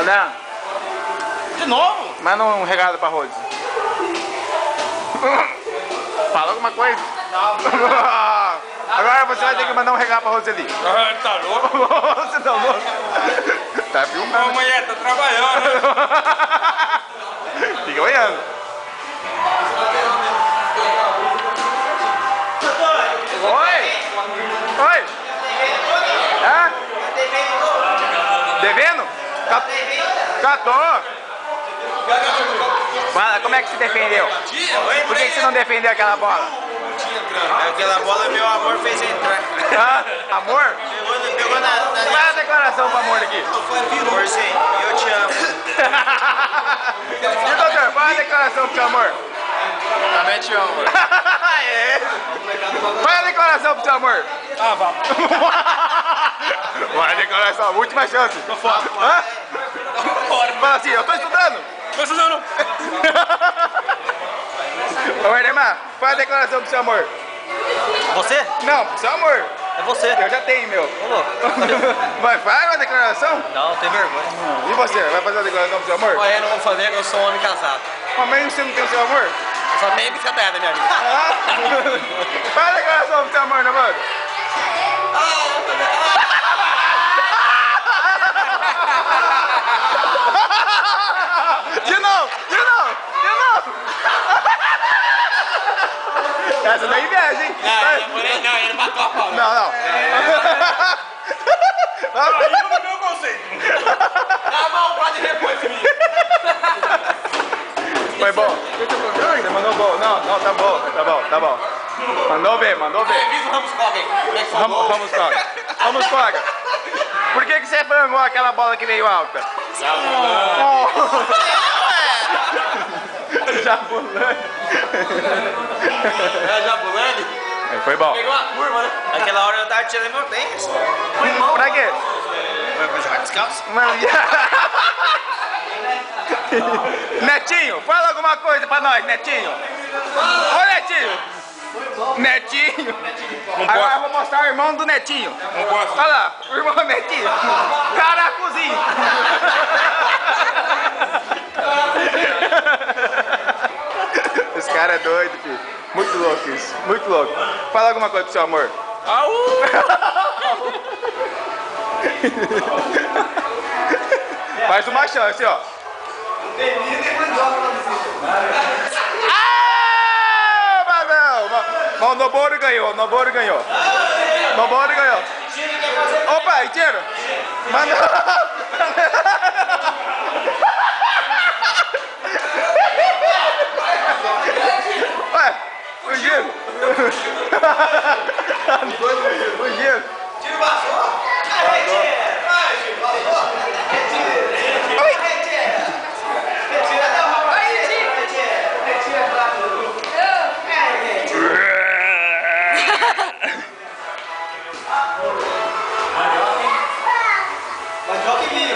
Não. De novo? Manda um recado pra Rose. Fala alguma coisa? Não. Agora você vai ter que mandar um recado pra Rose ali. Tá louco? Você tá louco? Tá filmando. Ô, mulher, tá trabalhando. Fica olhando. Oi! Oi! Hã? Devendo? Catou! Fala, como é que se defendeu? Por que você não defendeu aquela bola? Aquela bola meu amor fez entrar. Ah, amor? Pegou na Faz a declaração pro amor aqui. Amorzinho, eu te amo. E doutor, faz a declaração pro seu amor. Também te amo. É. Faz a declaração pro seu amor. Ah, vamos. Faz a declaração, última chance. Tô fora. Hã? Fora. Fala assim, eu tô estudando. Tô estudando. Ô, Erdemar, faz a declaração pro seu amor. Você? Não, pro seu amor. É você. Eu já tenho, meu. Ô, louco. Vai, faz uma declaração? Não, tem vergonha. E você, vai fazer a declaração pro seu amor? Eu não vou fazer, que eu sou um homem casado. Mas mesmo você não tem o seu amor? Eu só tenho bicicleta na minha vida. Ah? Faz a declaração pro seu amor, namoro. De novo, de novo, de novo. Essa daí viaja, hein? Não, ele matou a pau. Não, não. Aí não me deu o conceito. Tá mal, pode depois de mim. Foi bom. Você mandou bom. Não, não, tá bom, tá bom, tá bom. Mandou bem, mandou bem. Avisa o Ramos Coga aí. Vamos, Coga. Vamos, Coga. Por que você frangou aquela bola que veio alta? Jabulani. É Jabulani? Foi bom. Pegou uma curva, né? Aquela hora eu tava tirando meu tênis. Pra quê? Vai jogar descalço? Netinho, fala alguma coisa pra nós, Netinho. Ô, Netinho. Netinho. Agora eu vou mostrar o irmão do Netinho. Não posso. Olha lá, o irmão do Netinho. Caracuzinho. Esse cara é doido, filho. Muito louco isso, muito louco. Fala alguma coisa pro seu amor. Faz uma chance, ó. Ah, mas não. Mas o Noboru ganhou, o Noboru ganhou. Noboru ganhou. Opa, e tiro. Manda. Ué, fugiu. Fugiu. Tiro vazou. Mas joga em mim, ó.